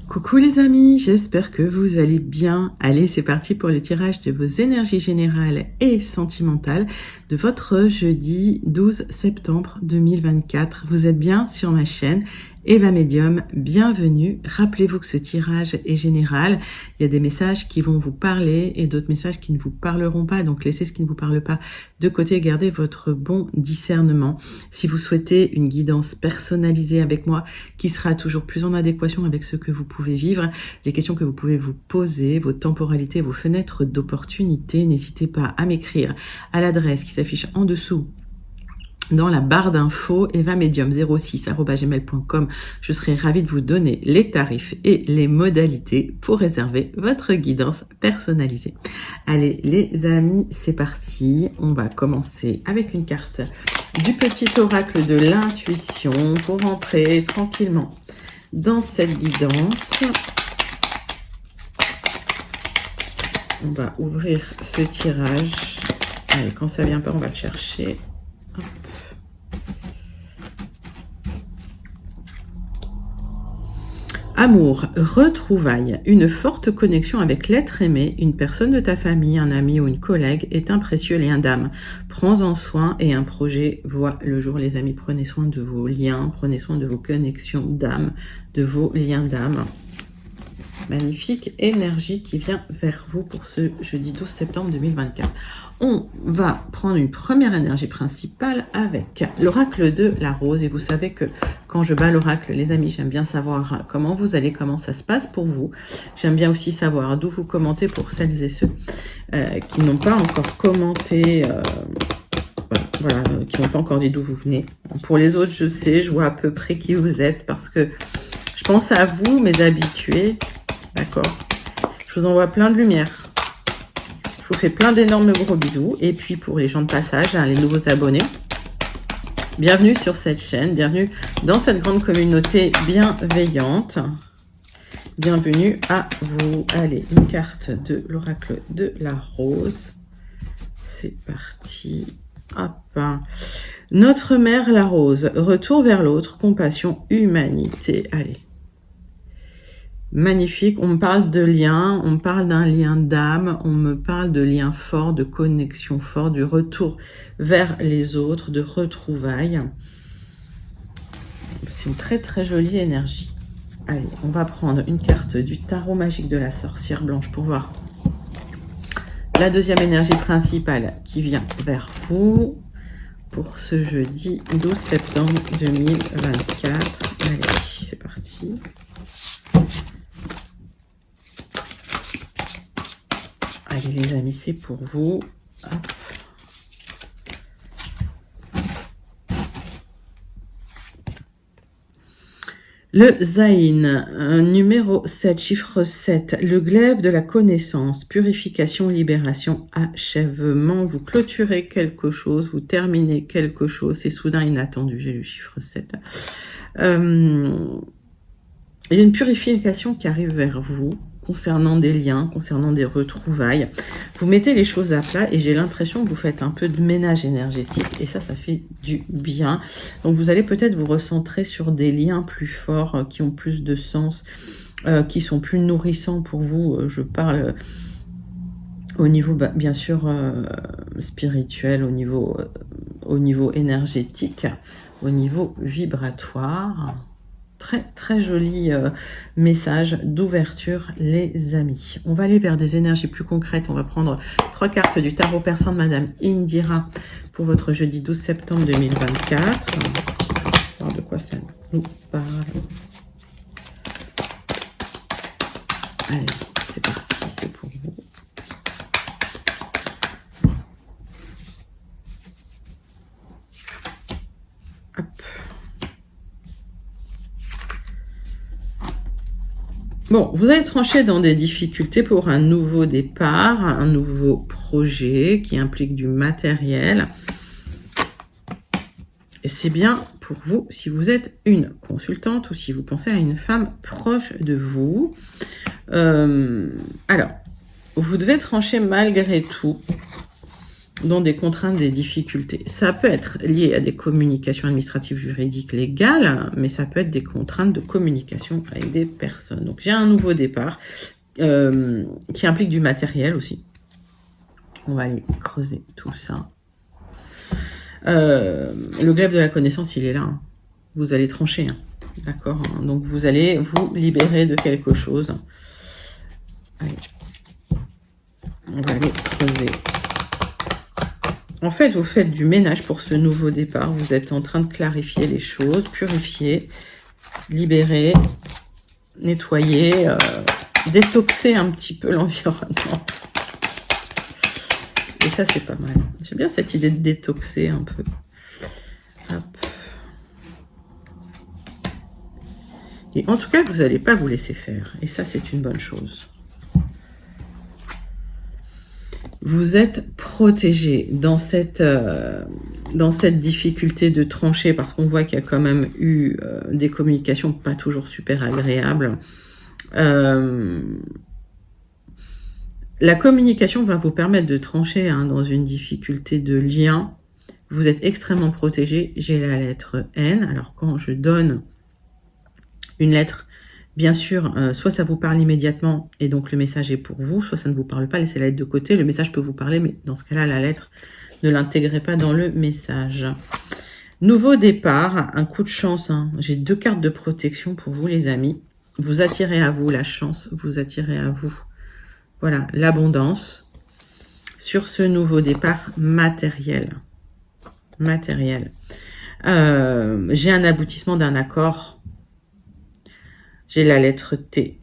Coucou les amis, j'espère que vous allez bien. Allez, c'est parti pour le tirage de vos énergies générales et sentimentales de votre jeudi 12 septembre 2024. Vous êtes bien sur ma chaîne Eva Medium, bienvenue. Rappelez-vous que ce tirage est général. Il y a des messages qui vont vous parler et d'autres messages qui ne vous parleront pas. Donc laissez ce qui ne vous parle pas de côté et gardez votre bon discernement. Si vous souhaitez une guidance personnalisée avec moi qui sera toujours plus en adéquation avec ce que vous pouvez vivre, les questions que vous pouvez vous poser, vos temporalités, vos fenêtres d'opportunité, n'hésitez pas à m'écrire à l'adresse qui s'affiche en dessous dans la barre d'infos evamedium06@gmail.com. Je serai ravie de vous donner les tarifs et les modalités pour réserver votre guidance personnalisée. Allez les amis, c'est parti. On va commencer avec une carte du petit oracle de l'intuition pour entrer tranquillement dans cette guidance. On va ouvrir ce tirage. Allez, quand ça vient pas, on va le chercher. Hop. Amour, retrouvailles, une forte connexion avec l'être aimé, une personne de ta famille, un ami ou une collègue est un précieux lien d'âme. Prends-en soin et un projet voit le jour. Les amis, prenez soin de vos liens, prenez soin de vos connexions d'âme, de vos liens d'âme. Magnifique énergie qui vient vers vous pour ce jeudi 12 septembre 2024. On va prendre une première énergie principale avec l'oracle de la rose. Et vous savez que quand je bats l'oracle, les amis, j'aime bien savoir comment vous allez, comment ça se passe pour vous. J'aime bien aussi savoir d'où vous commentez pour celles et ceux qui n'ont pas encore commenté, qui n'ont pas encore dit d'où vous venez. Pour les autres, je sais, je vois à peu près qui vous êtes parce que je pense à vous, mes habitués. D'accord. Je vous envoie plein de lumière. Je vous fais plein d'énormes gros bisous. Et puis pour les gens de passage, les nouveaux abonnés, bienvenue sur cette chaîne. Bienvenue dans cette grande communauté bienveillante. Bienvenue à vous. Allez, une carte de l'oracle de la rose. C'est parti. Hop. Notre mère, la rose. Retour vers l'autre. Compassion, humanité. Allez. Magnifique, on me parle de lien, on me parle d'un lien d'âme, on me parle de lien fort, de connexion fort, du retour vers les autres, de retrouvailles. C'est une très très jolie énergie. Allez, on va prendre une carte du tarot magique de la sorcière blanche pour voir la deuxième énergie principale qui vient vers vous pour ce jeudi 12 septembre 2024. Allez, c'est parti. Allez les amis, c'est pour vous. Hop. Le Zaïn, numéro 7, chiffre 7, le glaive de la connaissance, purification, libération, achèvement. Vous clôturez quelque chose, vous terminez quelque chose, c'est soudain inattendu, j'ai le chiffre 7. Il y a une purification qui arrive vers vous, concernant des liens, concernant des retrouvailles. Vous mettez les choses à plat et j'ai l'impression que vous faites un peu de ménage énergétique et ça fait du bien. Donc vous allez peut-être vous recentrer sur des liens plus forts, qui ont plus de sens, qui sont plus nourrissants pour vous. Je parle au niveau, bien sûr, spirituel, au niveau énergétique, au niveau vibratoire. Très très joli message d'ouverture les amis. On va aller vers des énergies plus concrètes. On va prendre 3 cartes du tarot persan de Madame Indira pour votre jeudi 12 septembre 2024. Alors de quoi ça nous parle? Allez, c'est parti, c'est pour vous. Hop. Bon, vous allez trancher dans des difficultés pour un nouveau départ, un nouveau projet qui implique du matériel. Et c'est bien pour vous si vous êtes une consultante ou si vous pensez à une femme proche de vous. Alors, vous devez trancher malgré tout dans des contraintes, des difficultés. Ça peut être lié à des communications administratives, juridiques, légales, mais ça peut être des contraintes de communication avec des personnes. Donc j'ai un nouveau départ qui implique du matériel aussi. On va aller creuser tout ça. Le glaive de la connaissance, il est là. Hein. Vous allez trancher. Hein. D'accord, hein. Donc vous allez vous libérer de quelque chose. Allez. On va aller creuser. En fait, vous faites du ménage pour ce nouveau départ. Vous êtes en train de clarifier les choses, purifier, libérer, nettoyer, détoxer un petit peu l'environnement. Et ça, c'est pas mal. J'aime bien cette idée de détoxer un peu. Hop. Et en tout cas, vous n'allez pas vous laisser faire. Et ça, c'est une bonne chose. Vous êtes protégé dans cette difficulté de trancher parce qu'on voit qu'il y a quand même eu des communications pas toujours super agréables. La communication va vous permettre de trancher hein, dans une difficulté de lien. Vous êtes extrêmement protégé. J'ai la lettre N. Alors quand je donne une lettre, bien sûr, soit ça vous parle immédiatement et donc le message est pour vous, soit ça ne vous parle pas, laissez la lettre de côté. Le message peut vous parler, mais dans ce cas-là, la lettre, ne l'intégrez pas dans le message. Nouveau départ, un coup de chance. Hein. J'ai 2 cartes de protection pour vous, les amis. Vous attirez à vous la chance, vous attirez à vous. Voilà, l'abondance sur ce nouveau départ matériel. Matériel. J'ai un aboutissement d'un accord. J'ai la lettre T.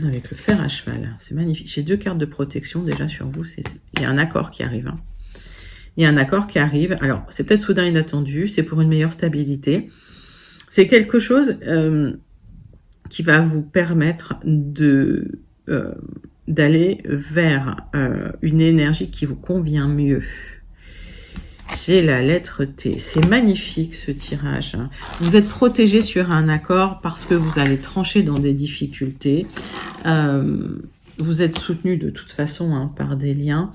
Avec le fer à cheval. C'est magnifique. J'ai 2 cartes de protection déjà sur vous. Il y a un accord qui arrive. Hein. Il y a un accord qui arrive. Alors, c'est peut-être soudain inattendu. C'est pour une meilleure stabilité. C'est quelque chose qui va vous permettre d'aller vers une énergie qui vous convient mieux. J'ai la lettre T. C'est magnifique ce tirage. Vous êtes protégé sur un accord parce que vous allez trancher dans des difficultés. Vous êtes soutenu de toute façon hein, par des liens.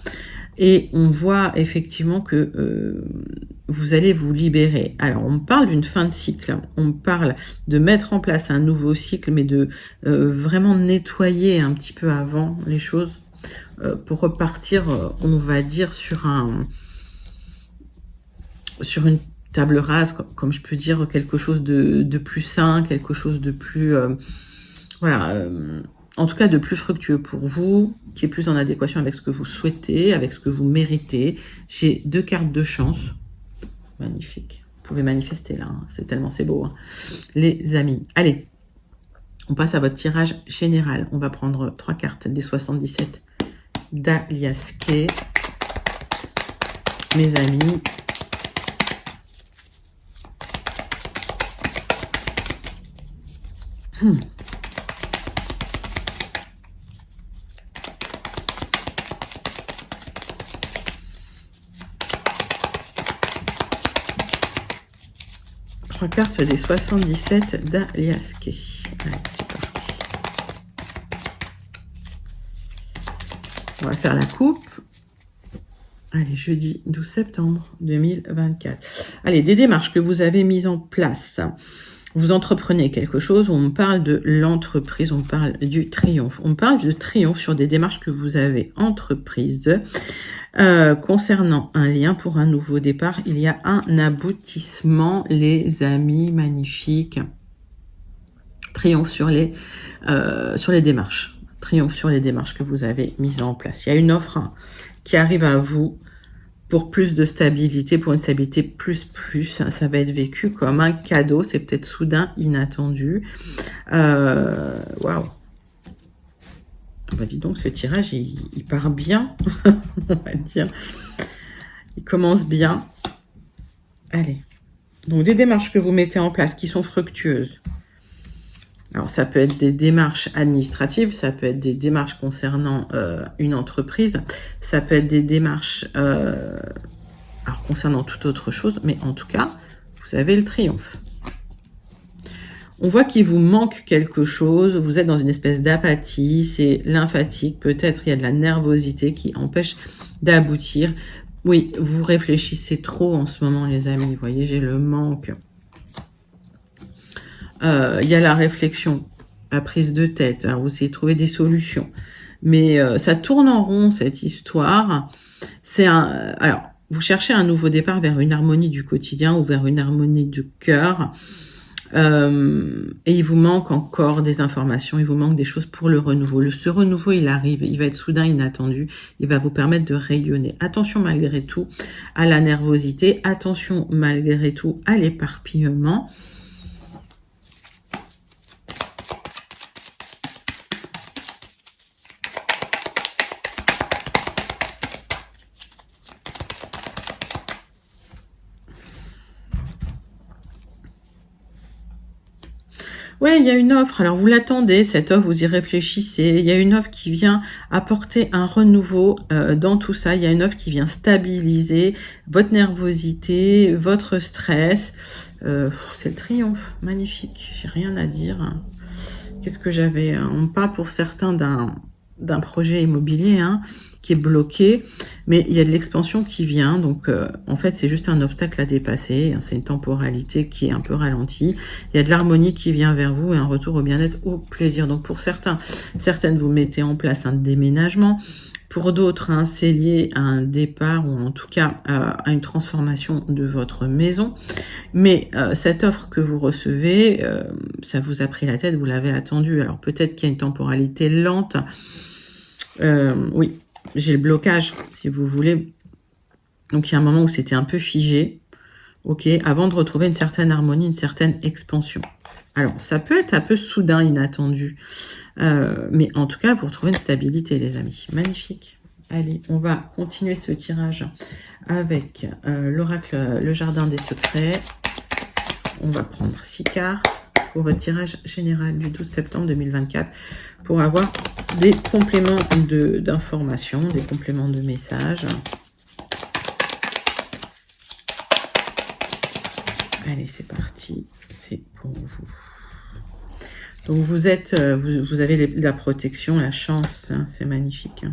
Et on voit effectivement que vous allez vous libérer. Alors, on parle d'une fin de cycle. On parle de mettre en place un nouveau cycle, mais de vraiment nettoyer un petit peu avant les choses pour repartir, on va dire, sur une table rase, comme je peux dire, quelque chose de plus sain, quelque chose de plus... en tout cas de plus fructueux pour vous, qui est plus en adéquation avec ce que vous souhaitez, avec ce que vous méritez. J'ai 2 cartes de chance. Magnifique. Vous pouvez manifester là, hein. C'est beau. Hein. Les amis, allez, on passe à votre tirage général. On va prendre 3 cartes des 77 d'Alias Kay. Mes amis, Trois cartes des 77 d'Alias Kay. Allez, c'est parti. On va faire la coupe. Allez, jeudi 12 septembre 2024. Allez, des démarches que vous avez mises en place. Vous entreprenez quelque chose, on parle de l'entreprise, on parle du triomphe. On parle de triomphe sur des démarches que vous avez entreprises. Concernant un lien pour un nouveau départ, il y a un aboutissement, les amis, magnifiques. Triomphe sur les démarches. Triomphe sur les démarches que vous avez mises en place. Il y a une offre qui arrive à vous pour plus de stabilité, pour une stabilité plus. Ça va être vécu comme un cadeau. C'est peut-être soudain, inattendu. Waouh. Bah, dis donc, ce tirage, il part bien, on va dire. Il commence bien. Allez. Donc, des démarches que vous mettez en place qui sont fructueuses. Alors, ça peut être des démarches administratives, ça peut être des démarches concernant une entreprise, ça peut être des démarches concernant toute autre chose, mais en tout cas, vous avez le triomphe. On voit qu'il vous manque quelque chose, vous êtes dans une espèce d'apathie, c'est lymphatique, peut-être il y a de la nervosité qui empêche d'aboutir. Oui, vous réfléchissez trop en ce moment, les amis, vous voyez, j'ai le manque. Il y a la réflexion, la prise de tête, alors vous essayez de trouver des solutions. Mais ça tourne en rond, cette histoire. Alors, vous cherchez un nouveau départ vers une harmonie du quotidien ou vers une harmonie du cœur. Et il vous manque encore des informations, il vous manque des choses pour le renouveau. Ce renouveau, il arrive, il va être soudain, inattendu, il va vous permettre de rayonner. Attention malgré tout à la nervosité, attention malgré tout à l'éparpillement. Oui, il y a une offre. Alors, vous l'attendez, cette offre, vous y réfléchissez. Il y a une offre qui vient apporter un renouveau dans tout ça. Il y a une offre qui vient stabiliser votre nervosité, votre stress. C'est le triomphe. Magnifique. J'ai rien à dire. Qu'est-ce que j'avais? On parle pour certains d'un projet immobilier qui est bloqué, mais il y a de l'expansion qui vient, donc en fait c'est juste un obstacle à dépasser, c'est une temporalité qui est un peu ralentie, il y a de l'harmonie qui vient vers vous et un retour au bien-être, au plaisir. Donc pour certaines vous mettez en place un déménagement, pour d'autres c'est lié à un départ ou en tout cas à une transformation de votre maison, mais cette offre que vous recevez, ça vous a pris la tête, vous l'avez attendue. Alors peut-être qu'il y a une temporalité lente, oui, j'ai le blocage, si vous voulez. Donc, il y a un moment où c'était un peu figé, ok, avant de retrouver une certaine harmonie, une certaine expansion. Alors, ça peut être un peu soudain, inattendu, mais en tout cas, vous retrouvez une stabilité, les amis. Magnifique. Allez, on va continuer ce tirage avec l'oracle, le jardin des secrets. On va prendre 6 cartes pour votre tirage général du 12 septembre 2024 pour avoir des compléments d'informations, des compléments de messages. Allez, c'est parti, c'est pour vous. Donc vous êtes, vous avez la protection, la chance, c'est magnifique.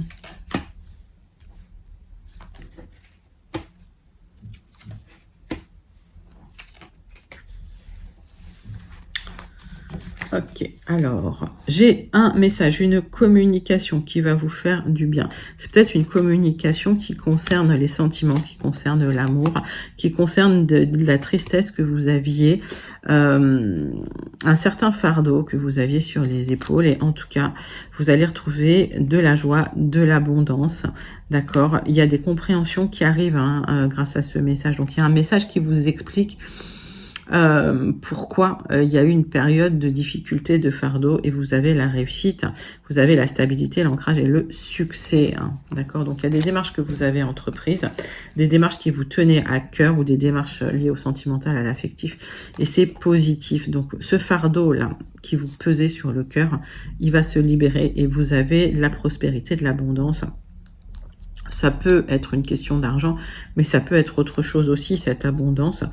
Ok, alors, j'ai un message, une communication qui va vous faire du bien. C'est peut-être une communication qui concerne les sentiments, qui concerne l'amour, qui concerne de la tristesse que vous aviez, un certain fardeau que vous aviez sur les épaules. Et en tout cas, vous allez retrouver de la joie, de l'abondance. D'accord? Il y a des compréhensions qui arrivent grâce à ce message. Donc, il y a un message qui vous explique pourquoi il y a eu une période de difficulté, de fardeau, et vous avez la réussite, vous avez la stabilité, l'ancrage et le succès. D'accord? Donc il y a des démarches que vous avez entreprises, des démarches qui vous tenaient à cœur ou des démarches liées au sentimental, à l'affectif, et c'est positif. Donc ce fardeau là qui vous pesait sur le cœur, il va se libérer et vous avez de la prospérité, de l'abondance. Ça peut être une question d'argent, mais ça peut être autre chose aussi, cette abondance.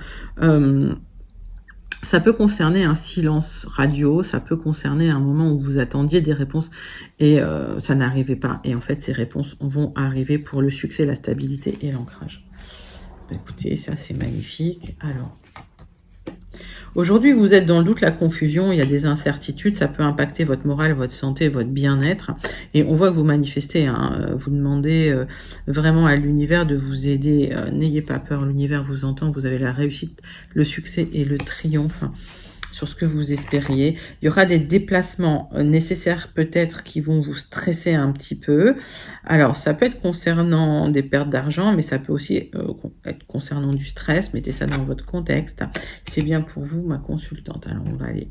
Ça peut concerner un silence radio, ça peut concerner un moment où vous attendiez des réponses et ça n'arrivait pas. Et en fait, ces réponses vont arriver pour le succès, la stabilité et l'ancrage. Écoutez, ça c'est magnifique. Alors, aujourd'hui, vous êtes dans le doute, la confusion, il y a des incertitudes, ça peut impacter votre morale, votre santé, votre bien-être. Et on voit que vous manifestez, vous demandez vraiment à l'univers de vous aider. N'ayez pas peur, l'univers vous entend, vous avez la réussite, le succès et le triomphe sur ce que vous espériez. Il y aura des déplacements nécessaires peut-être qui vont vous stresser un petit peu. Alors, ça peut être concernant des pertes d'argent, mais ça peut aussi être concernant du stress. Mettez ça dans votre contexte. C'est bien pour vous, ma consultante. Alors, on va aller...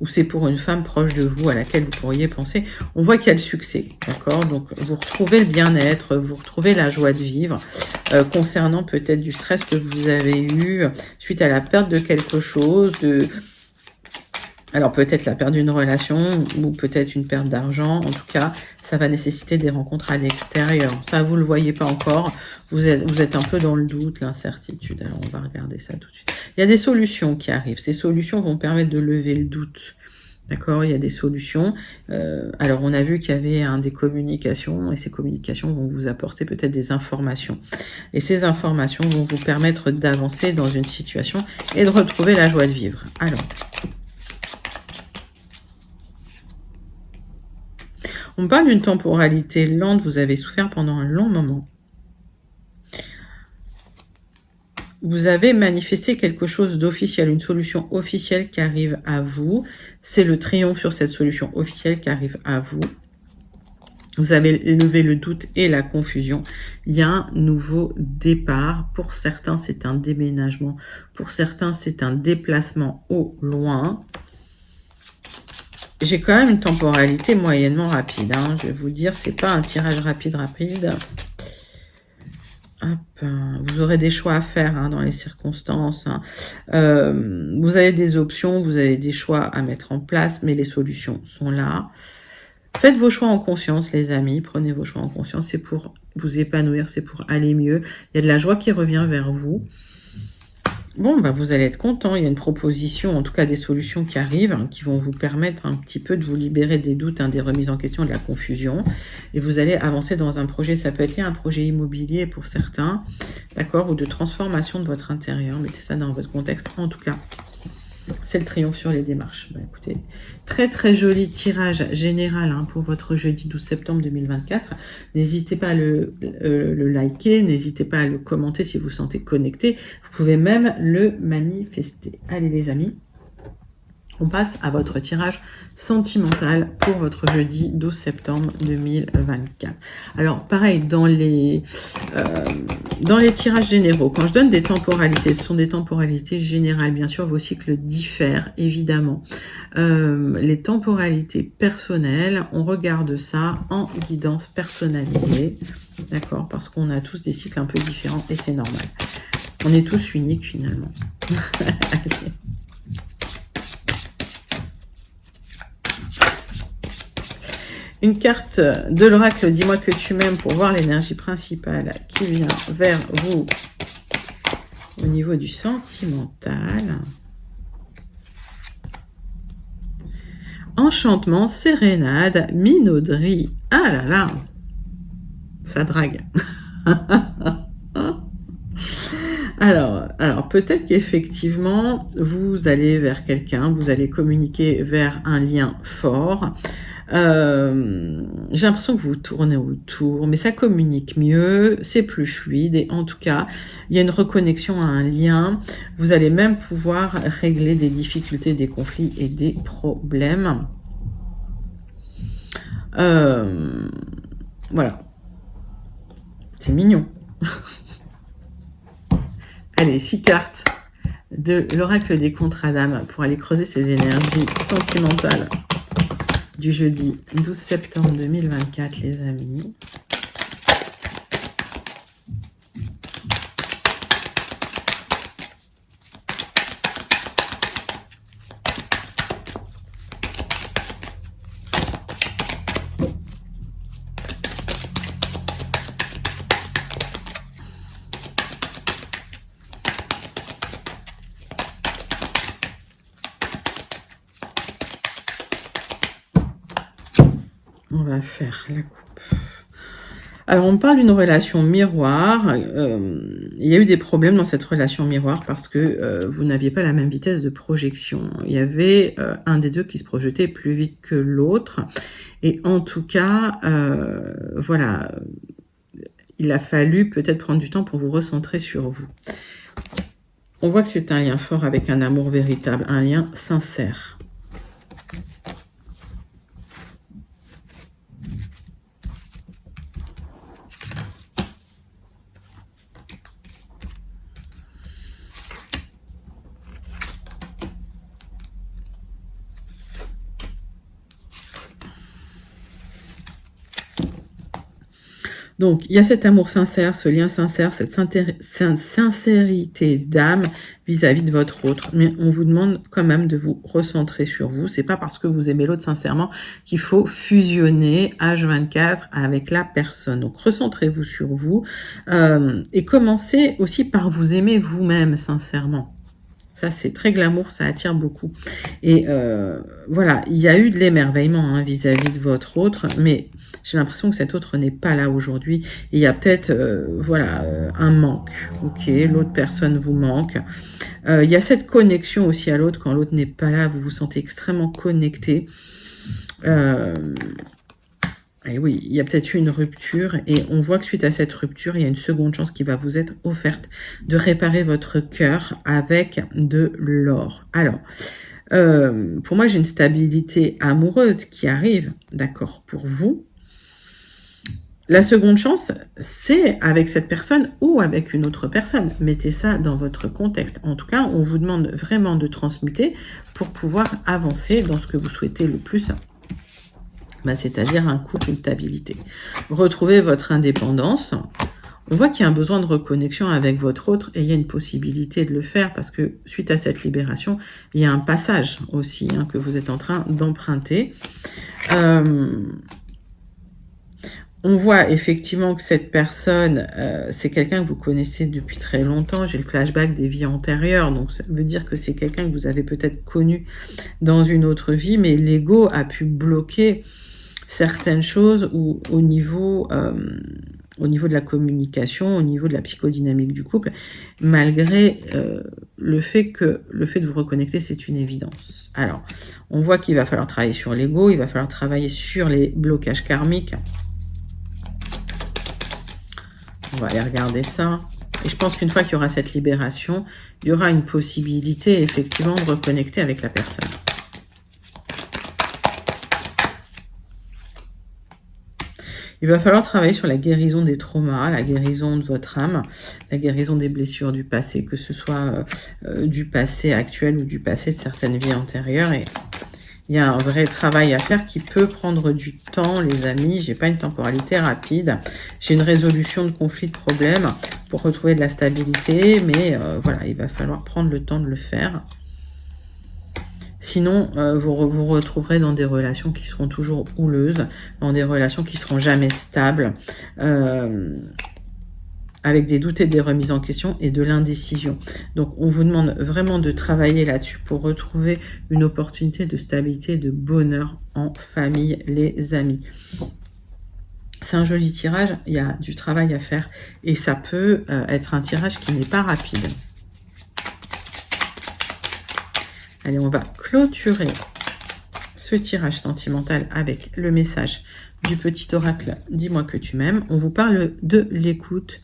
Ou c'est pour une femme proche de vous à laquelle vous pourriez penser. On voit qu'il y a le succès, d'accord? Donc, vous retrouvez le bien-être, vous retrouvez la joie de vivre. Concernant peut-être du stress que vous avez eu suite à la perte de quelque chose, Alors peut-être la perte d'une relation ou peut-être une perte d'argent. En tout cas, ça va nécessiter des rencontres à l'extérieur. Ça, vous ne le voyez pas encore. Vous êtes un peu dans le doute, l'incertitude. Alors on va regarder ça tout de suite. Il y a des solutions qui arrivent. Ces solutions vont permettre de lever le doute. D'accord, il y a des solutions. Alors, on a vu qu'il y avait des communications, et ces communications vont vous apporter peut-être des informations. Et ces informations vont vous permettre d'avancer dans une situation et de retrouver la joie de vivre. Alors, on parle d'une temporalité lente. Vous avez souffert pendant un long moment. Vous avez manifesté quelque chose d'officiel, une solution officielle qui arrive à vous. C'est le triomphe sur cette solution officielle qui arrive à vous. Vous avez levé le doute et la confusion. Il y a un nouveau départ. Pour certains, c'est un déménagement. Pour certains, c'est un déplacement au loin. J'ai quand même une temporalité moyennement rapide. Je vais vous dire, c'est pas un tirage rapide. Hop, vous aurez des choix à faire dans les circonstances. Vous avez des options, vous avez des choix à mettre en place, mais les solutions sont là. Faites vos choix en conscience, les amis. Prenez vos choix en conscience. C'est pour vous épanouir, c'est pour aller mieux. Il y a de la joie qui revient vers vous. Bon, vous allez être content. Il y a une proposition, en tout cas des solutions qui arrivent, qui vont vous permettre un petit peu de vous libérer des doutes, des remises en question, de la confusion. Et vous allez avancer dans un projet. Ça peut être lié à un projet immobilier pour certains, d'accord, ou de transformation de votre intérieur. Mettez ça dans votre contexte. En tout cas, c'est le triomphe sur les démarches. Écoutez, très très joli tirage général pour votre jeudi 12 septembre 2024. N'hésitez pas à le liker, n'hésitez pas à le commenter si vous sentez connecté. Vous pouvez même le manifester. Allez les amis, on passe à votre tirage sentimental pour votre jeudi 12 septembre 2024. Alors, pareil, dans les tirages généraux, quand je donne des temporalités, ce sont des temporalités générales. Bien sûr, vos cycles diffèrent, évidemment. Les temporalités personnelles, on regarde ça en guidance personnalisée, d'accord, parce qu'on a tous des cycles un peu différents et c'est normal. On est tous uniques, finalement. Allez. Une carte de l'oracle, dis-moi que tu m'aimes, pour voir l'énergie principale qui vient vers vous au niveau du sentimental. Enchantement, sérénade, minauderie. Ah là là, ça drague. Alors peut-être qu'effectivement, vous allez vers quelqu'un, vous allez communiquer vers un lien fort. J'ai l'impression que vous tournez autour, mais ça communique mieux, c'est plus fluide et en tout cas, il y a une reconnexion à un lien. Vous allez même pouvoir régler des difficultés, des conflits et des problèmes. Voilà. C'est mignon. Allez, 6 cartes de l'oracle des contrats d'âme pour aller creuser ces énergies sentimentales du jeudi 12 septembre 2024, les amis. On va faire la coupe. Alors, on parle d'une relation miroir. Il y a eu des problèmes dans cette relation miroir parce que vous n'aviez pas la même vitesse de projection. Il y avait un des deux qui se projetait plus vite que l'autre. Et en tout cas, voilà, il a fallu peut-être prendre du temps pour vous recentrer sur vous. On voit que c'est un lien fort avec un amour véritable, un lien sincère. Donc, il y a cet amour sincère, ce lien sincère, cette sincérité d'âme vis-à-vis de votre autre. Mais on vous demande quand même de vous recentrer sur vous. C'est pas parce que vous aimez l'autre sincèrement qu'il faut fusionner H24 avec la personne. Donc, recentrez-vous sur vous et commencez aussi par vous aimer vous-même sincèrement. Ça, c'est très glamour, ça attire beaucoup. Et voilà, il y a eu de l'émerveillement vis-à-vis de votre autre, mais j'ai l'impression que cet autre n'est pas là aujourd'hui. Il y a peut-être, voilà, un manque. Ok, l'autre personne vous manque. Il y a cette connexion aussi à l'autre. Quand l'autre n'est pas là, vous vous sentez extrêmement connecté. Et oui, il y a peut-être eu une rupture et on voit que suite à cette rupture, il y a une seconde chance qui va vous être offerte de réparer votre cœur avec de l'or. Alors, pour moi, j'ai une stabilité amoureuse qui arrive, d'accord, pour vous. La seconde chance, c'est avec cette personne ou avec une autre personne. Mettez ça dans votre contexte. En tout cas, on vous demande vraiment de transmuter pour pouvoir avancer dans ce que vous souhaitez le plus. C'est-à-dire un couple, une stabilité. Retrouvez votre indépendance. On voit qu'il y a un besoin de reconnexion avec votre autre et il y a une possibilité de le faire parce que suite à cette libération, il y a un passage aussi que vous êtes en train d'emprunter. On voit effectivement que cette personne, c'est quelqu'un que vous connaissez depuis très longtemps. J'ai le flashback des vies antérieures, donc ça veut dire que c'est quelqu'un que vous avez peut-être connu dans une autre vie, mais l'ego a pu bloquer certaines choses ou au niveau de la communication, au niveau de la psychodynamique du couple, malgré le fait de vous reconnecter, c'est une évidence. Alors, on voit qu'il va falloir travailler sur l'ego, il va falloir travailler sur les blocages karmiques. On va aller regarder ça. Et je pense qu'une fois qu'il y aura cette libération, il y aura une possibilité, effectivement, de reconnecter avec la personne. Il va falloir travailler sur la guérison des traumas, la guérison de votre âme, la guérison des blessures du passé, que ce soit du passé actuel ou du passé de certaines vies antérieures. Et il y a un vrai travail à faire qui peut prendre du temps, les amis. J'ai pas une temporalité rapide. J'ai une résolution de conflits, de problèmes pour retrouver de la stabilité. Mais voilà, il va falloir prendre le temps de le faire. Sinon, vous retrouverez dans des relations qui seront toujours houleuses, dans des relations qui seront jamais stables, avec des doutes et des remises en question et de l'indécision. Donc, on vous demande vraiment de travailler là-dessus pour retrouver une opportunité de stabilité, de bonheur en famille, les amis. C'est un joli tirage, il y a du travail à faire et ça peut être un tirage qui n'est pas rapide. Allez, on va clôturer ce tirage sentimental avec le message du petit oracle « Dis-moi que tu m'aimes ». On vous parle de l'écoute.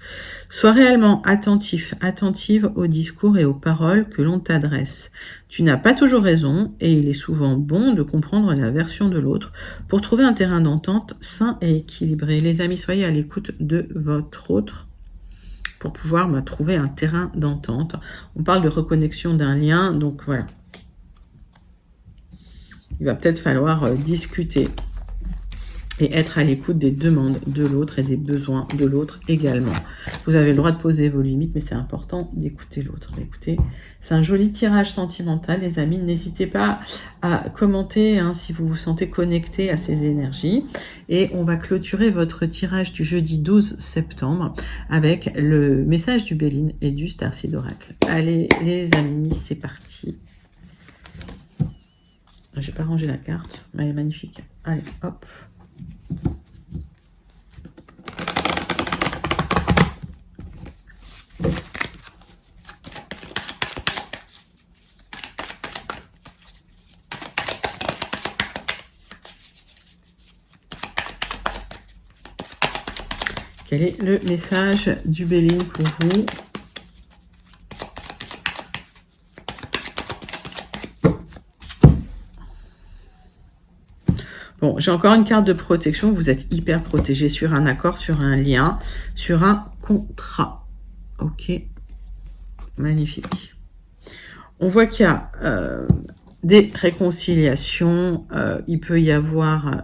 Sois réellement attentif, attentive aux discours et aux paroles que l'on t'adresse. Tu n'as pas toujours raison et il est souvent bon de comprendre la version de l'autre pour trouver un terrain d'entente sain et équilibré. Les amis, soyez à l'écoute de votre autre pour pouvoir trouver un terrain d'entente. On parle de reconnexion d'un lien, donc voilà. Il va peut-être falloir discuter et être à l'écoute des demandes de l'autre et des besoins de l'autre également. Vous avez le droit de poser vos limites, mais c'est important d'écouter l'autre. Écoutez, c'est un joli tirage sentimental, les amis. N'hésitez pas à commenter si vous vous sentez connecté à ces énergies. Et on va clôturer votre tirage du jeudi 12 septembre avec le message du Béline et du Starseed Oracle. Allez, les amis, c'est parti. J'ai pas rangé la carte, mais elle est magnifique. Allez, hop. Quel est le message du Béline pour vous ? Bon, j'ai encore une carte de protection. Vous êtes hyper protégé sur un accord, sur un lien, sur un contrat. Ok, magnifique. On voit qu'il y a des réconciliations, il peut y avoir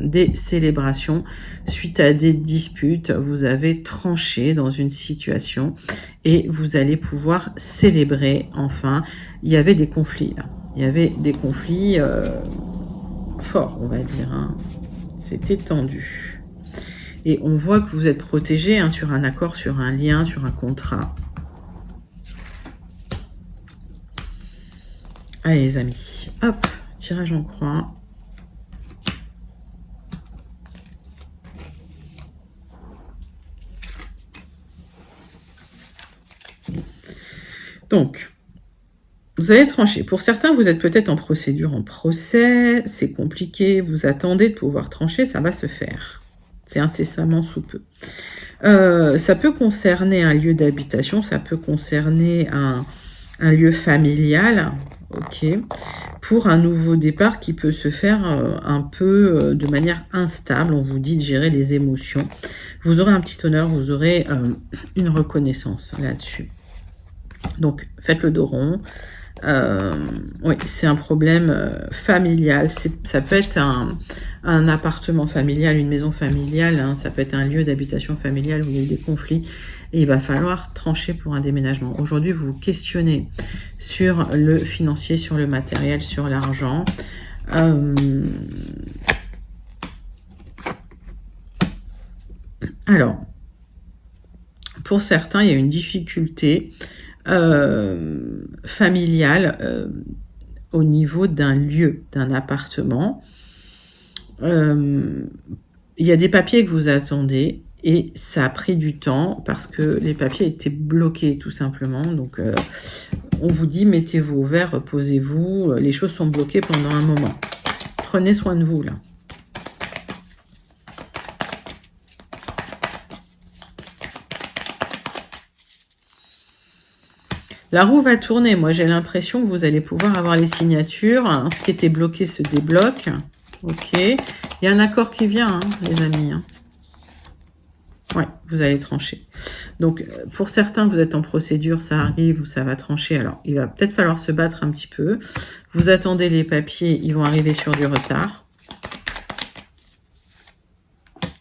des célébrations suite à des disputes. Vous avez tranché dans une situation et vous allez pouvoir célébrer enfin. Il y avait des conflits là. Il y avait des conflits forts, on va dire. Hein. C'était tendu. Et on voit que vous êtes protégé hein, sur un accord, sur un lien, sur un contrat. Allez les amis, hop, tirage en croix. Donc, vous allez trancher. Pour certains, vous êtes peut-être en procédure, en procès, c'est compliqué, vous attendez de pouvoir trancher, ça va se faire. C'est incessamment sous peu. Ça peut concerner un lieu d'habitation, ça peut concerner un lieu familial, ok, pour un nouveau départ qui peut se faire un peu de manière instable. On vous dit de gérer les émotions. Vous aurez un petit honneur, vous aurez une reconnaissance là-dessus. Donc, faites le dos rond. Oui, c'est un problème familial. Ça peut être un appartement familial, une maison familiale. Hein, ça peut être un lieu d'habitation familiale où il y a eu des conflits. Et il va falloir trancher pour un déménagement. Aujourd'hui, vous vous questionnez sur le financier, sur le matériel, sur l'argent. Alors, pour certains, il y a une difficulté familiale au niveau d'un lieu, d'un appartement. Il y a des papiers que vous attendez. Et ça a pris du temps parce que les papiers étaient bloqués tout simplement. Donc, on vous dit, mettez-vous au vert, reposez-vous. Les choses sont bloquées pendant un moment. Prenez soin de vous, là. La roue va tourner. Moi, j'ai l'impression que vous allez pouvoir avoir les signatures. Hein. Ce qui était bloqué se débloque. Ok. Il y a un accord qui vient, hein, les amis. Hein. Ouais, vous allez trancher. Donc, pour certains, vous êtes en procédure, ça arrive ou ça va trancher. Alors, il va peut-être falloir se battre un petit peu. Vous attendez les papiers, ils vont arriver sur du retard.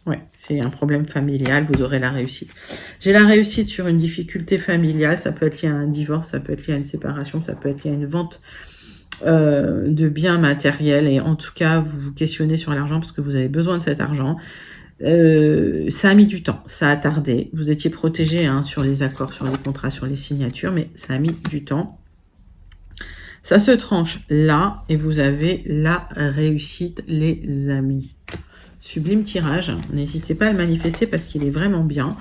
Ouais, c'est un problème familial, vous aurez la réussite. J'ai la réussite sur une difficulté familiale. Ça peut être lié à un divorce, ça peut être lié à une séparation, ça peut être lié à une vente de biens matériels. Et en tout cas, vous vous questionnez sur l'argent parce que vous avez besoin de cet argent. Ça a mis du temps, ça a tardé. Vous étiez protégé hein, sur les accords, sur les contrats, sur les signatures, mais ça a mis du temps. Ça se tranche là et vous avez la réussite, les amis. Sublime tirage. N'hésitez pas à le manifester parce qu'il est vraiment bien.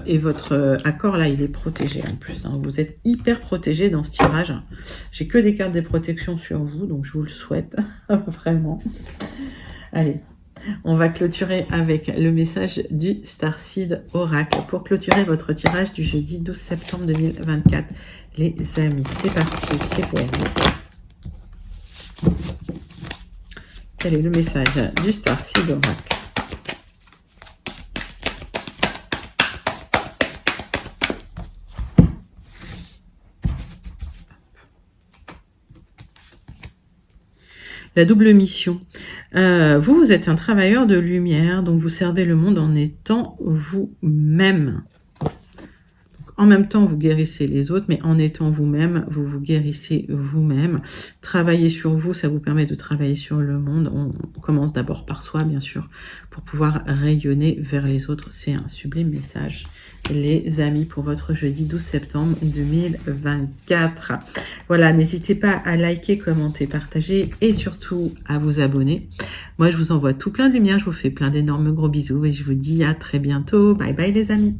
Et votre accord là, il est protégé en plus. Hein. Vous êtes hyper protégé dans ce tirage. J'ai que des cartes de protection sur vous, donc je vous le souhaite vraiment. Allez. On va clôturer avec le message du Starseed Oracle pour clôturer votre tirage du jeudi 12 septembre 2024. Les amis, c'est parti, c'est pour vous. Quel est le message du Starseed Oracle? La double mission. Vous êtes un travailleur de lumière, donc vous servez le monde en étant vous-même. En même temps, vous guérissez les autres, mais en étant vous-même, vous vous guérissez vous-même. Travailler sur vous, ça vous permet de travailler sur le monde. On commence d'abord par soi, bien sûr, pour pouvoir rayonner vers les autres. C'est un sublime message, les amis, pour votre jeudi 12 septembre 2024. Voilà, n'hésitez pas à liker, commenter, partager et surtout à vous abonner. Moi, je vous envoie tout plein de lumière, je vous fais plein d'énormes gros bisous et je vous dis à très bientôt. Bye bye les amis.